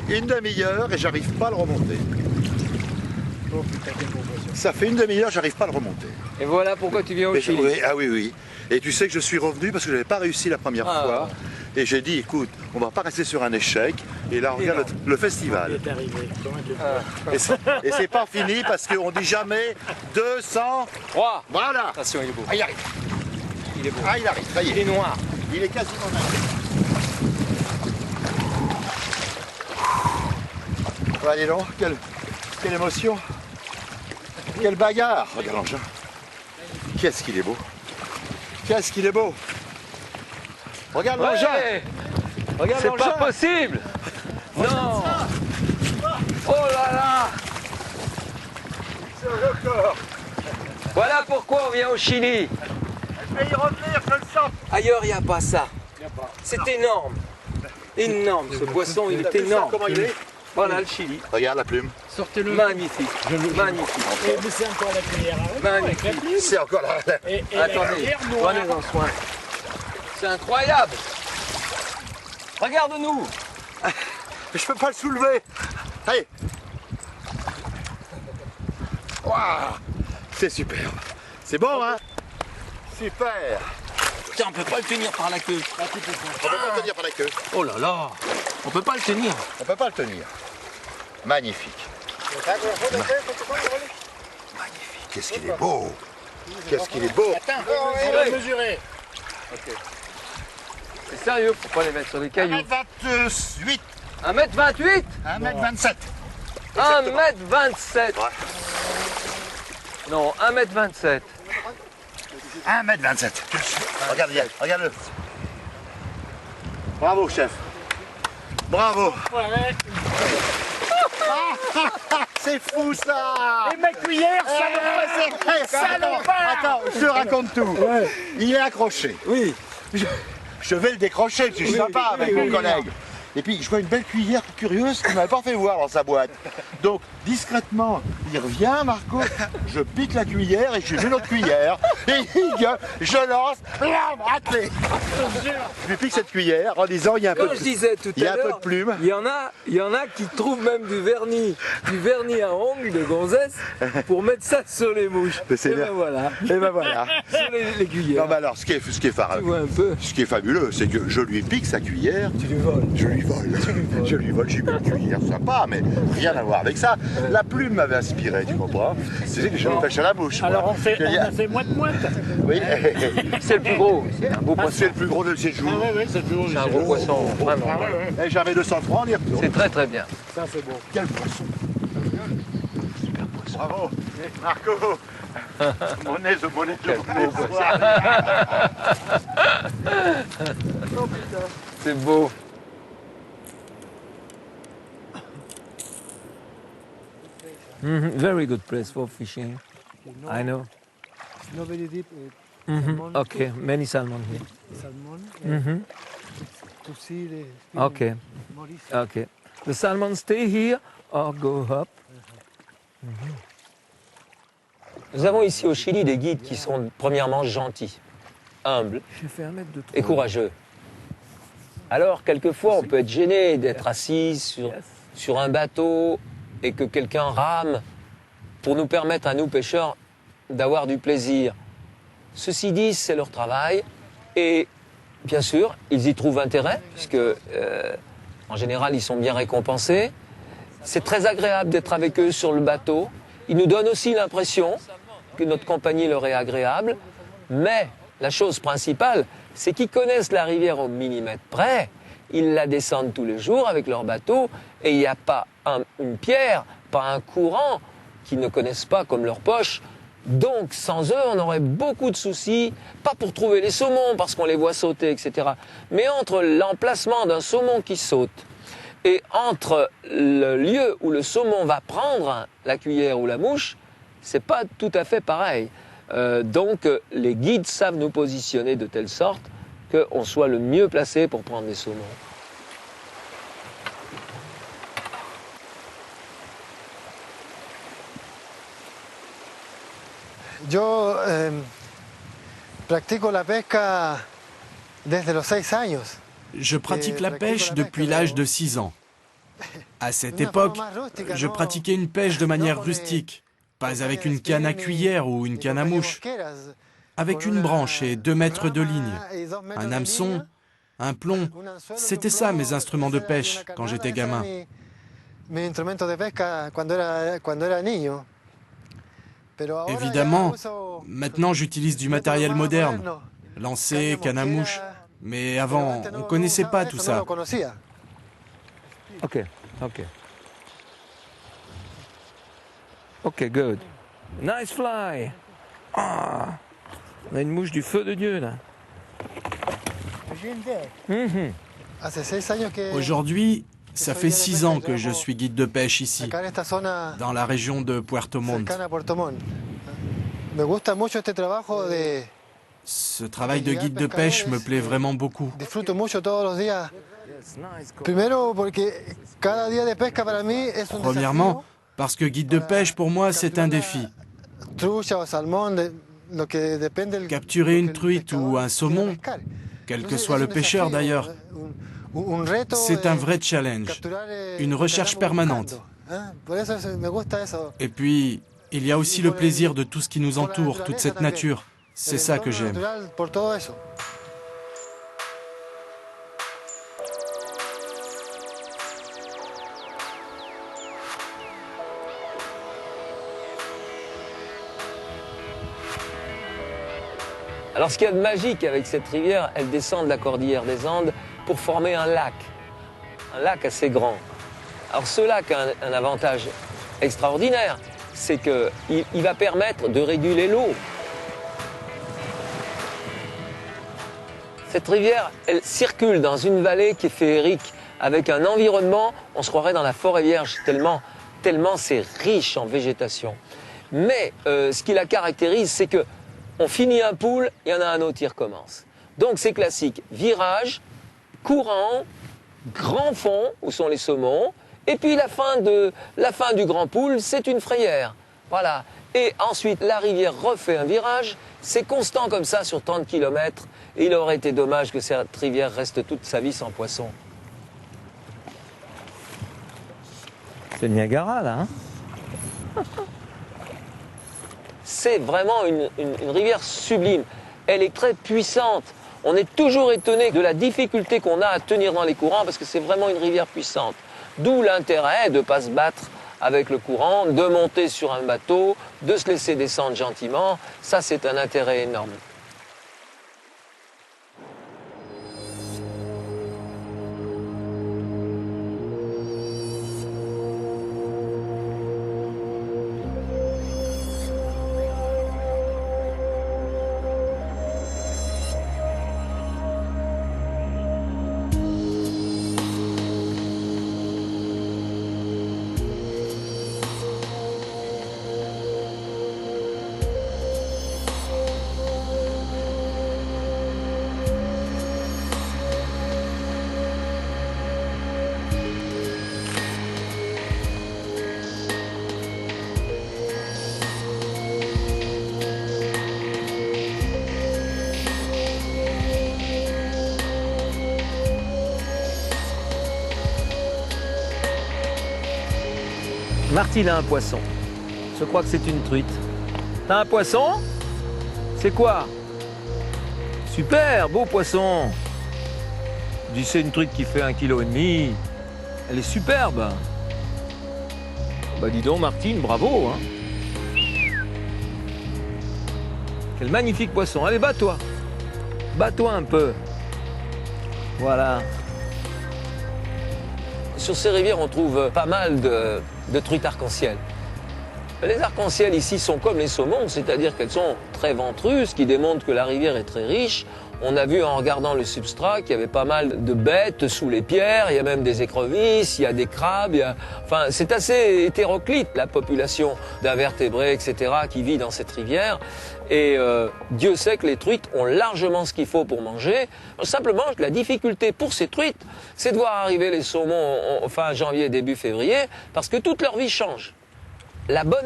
Une demi-heure et j'arrive pas à le remonter. Oh putain, quelle proposition. Ça fait une demi-heure, j'arrive pas à le remonter. Et voilà pourquoi tu viens au Chili. Oui, ah oui, oui. Et tu sais que je suis revenu parce que je n'avais pas réussi la première fois. Et j'ai dit, écoute, on va pas rester sur un échec. Et là, on regarde le festival. Il est arrivé. Comment tu fais? Et c'est pas fini parce qu'on dit jamais 200. 3. Voilà. Attention, il est beau. Ah, il arrive. Il est beau. Ah, il arrive. Ça y Il est. est noir. Il est quasiment arrivé. Allez donc, quelle émotion. Quelle bagarre. Regarde l'engin. Qu'est-ce qu'il est beau. Qu'est-ce qu'il est beau. Regarde l'engin. Regarde C'est l'engin. pas possible. Non. Oh là là. C'est un record. Voilà pourquoi on vient au Chili. Je vais y revenir, je le sens. Ailleurs, il n'y a pas ça. C'est énorme. Énorme. Ce poisson, il est énorme. Comment il est? Voilà le Chili. Regarde la plume. Sortez-le. Magnifique. Magnifique. Et mais c'est encore la cuillère à eux, avec la plume. C'est encore là. Et la Attendez, cuillère noire. prenez-en soin. C'est incroyable. Regarde-nous. Je peux pas le soulever. Allez. Waouh. C'est superbe. C'est bon, hein? Super. Tiens, on peut pas le tenir par la queue. On peut pas le tenir par la queue. Oh là là. On peut pas le tenir. On peut pas le tenir. Magnifique. Magnifique. Qu'est-ce qu'il est beau. Qu'est-ce qu'il est beau. Attends, on va mesurer. C'est sérieux, faut pas les mettre sur les cailloux. 1m28. 1m28. 1m27. 1m27. Ouais. Non, 1m27. 1m27. Regarde, regarde-le. Bravo, chef. Bravo. Ouais. C'est fou, ça. Et ma cuillère, Attends, je te raconte tout. Il est accroché. Oui. Je vais le décrocher, parce que je suis sympa avec mon collègue. Et puis, je vois une belle cuillère curieuse qu'il ne m'avait pas fait voir dans sa boîte. Donc, discrètement, il revient, Marco, je pique la cuillère et j'ai une autre cuillère. Et il gueule, je lance, blam, raté. Je lui pique cette cuillère en disant, il y a un peu Comme je disais tout il y à a un peu l'heure, de plume. il y en a qui trouvent même du vernis à ongles de gonzesse pour mettre ça sur les mouches. Mais c'est Et bien. ben voilà, Et ben voilà. sur les cuillères. Non, mais alors, ce qui est Tu vois un peu. Ce qui est fabuleux, c'est que je lui pique sa cuillère. Tu lui voles. Je lui vole. Je lui vole, j'ai mis une cuillère sympa, mais rien à voir avec ça. La plume m'avait inspiré, tu comprends? C'est que je me pêche à la bouche. Alors moi. on a fait moite-moite. Oui. C'est le plus gros. C'est un beau C'est poisson. le plus gros de ces jours. Ah ouais, c'est toujours C'est un gros poisson. Vraiment. Et j'avais 200 francs, on y retourne. C'est très très bien. Ça c'est bon. Quel poisson. Super poisson. Bravo. Marco. Monnaie de monnaie de C'est beau. Very good place for fishing. I know. It's not very deep. Okay, many salmon here. Salmon. To see the Okay, more easy. okay. The salmon stay here or go up. Nous avons ici au Chili des guides qui sont premièrement gentils, humbles J'ai fait 1 mètre de trop. et courageux. Alors, quelquefois, on peut être gêné d'être assis sur un bateau et que quelqu'un rame pour nous permettre à nous, pêcheurs, d'avoir du plaisir. Ceci dit, c'est leur travail et, bien sûr, ils y trouvent intérêt puisque, en général, ils sont bien récompensés. C'est très agréable d'être avec eux sur le bateau. Ils nous donnent aussi l'impression que notre compagnie leur est agréable. Mais la chose principale, c'est qu'ils connaissent la rivière au millimètre près. Ils la descendent tous les jours avec leur bateau et il n'y a pas une pierre, pas un courant qu'ils ne connaissent pas comme leur poche. Donc, sans eux, on aurait beaucoup de soucis, pas pour trouver les saumons parce qu'on les voit sauter, etc. Mais entre l'emplacement d'un saumon qui saute et entre le lieu où le saumon va prendre la cuillère ou la mouche, c'est pas tout à fait pareil. Donc, les guides savent nous positionner de telle sorte qu'on soit le mieux placé pour prendre les saumons. Yo practico la pesca desde los 6 años. Je pratique la pêche depuis l'âge de 6 ans. À cette époque, je pratiquais une pêche de manière rustique, pas avec une canne à cuillère ou une canne à mouche, avec une branche et 2 mètres de ligne, un hameçon, un plomb. C'était ça mes instruments de pêche quand j'étais gamin. Évidemment, maintenant j'utilise du matériel moderne, lancer, canne à mouche, mais avant on connaissait pas tout ça. Ok, ok. Ok, good. Nice fly. Ah, on a une mouche du feu de Dieu là. Aujourd'hui, ça fait 6 ans que je suis guide de pêche ici, dans la région de Puerto Montt. Ce travail de guide de pêche me plaît vraiment beaucoup. Premièrement, parce que guide de pêche pour moi c'est un défi. Capturer une truite ou un saumon, quel que soit le pêcheur d'ailleurs, c'est un vrai challenge, une recherche permanente. Et puis, il y a aussi le plaisir de tout ce qui nous entoure, toute cette nature. C'est ça que j'aime. Alors ce qu'il y a de magique avec cette rivière, elle descend de la cordillère des Andes pour former un lac assez grand. Alors ce lac a un avantage extraordinaire, c'est qu'il va permettre de réguler l'eau. Cette rivière, elle circule dans une vallée qui est féerique, avec un environnement, on se croirait dans la forêt vierge, tellement c'est riche en végétation. Mais ce qui la caractérise, c'est que on finit un pool, il y en a un autre qui recommence. Donc c'est classique, virage, courant, grand fond, où sont les saumons, et puis la fin du grand pool, c'est une frayère. Voilà. Et ensuite, la rivière refait un virage, c'est constant comme ça sur 30 km. Et il aurait été dommage que cette rivière reste toute sa vie sans poisson. C'est le Niagara, là, hein? C'est vraiment une rivière sublime. Elle est très puissante. On est toujours étonné de la difficulté qu'on a à tenir dans les courants parce que c'est vraiment une rivière puissante. D'où l'intérêt de ne pas se battre avec le courant, de monter sur un bateau, de se laisser descendre gentiment. Ça, c'est un intérêt énorme. Martine a un poisson. Je crois que c'est une truite. T'as un poisson? C'est quoi? Super, beau poisson. Je dis c'est une truite qui fait 1,5 kg. Elle est superbe. Bah dis donc Martine, bravo. Hein. Quel magnifique poisson. Allez, bats-toi. Bats-toi un peu. Voilà. Sur ces rivières, on trouve pas mal de truites arc-en-ciel. Les arcs-en-ciel ici sont comme les saumons, c'est-à-dire qu'elles sont très ventrues, ce qui démontre que la rivière est très riche. On a vu en regardant le substrat qu'il y avait pas mal de bêtes sous les pierres, il y a même des écrevisses, il y a des crabes, enfin c'est assez hétéroclite la population d'invertébrés, etc. qui vit dans cette rivière. Et Dieu sait que les truites ont largement ce qu'il faut pour manger. Simplement, la difficulté pour ces truites, c'est de voir arriver les saumons fin janvier, début février, parce que toute leur vie change. La bonne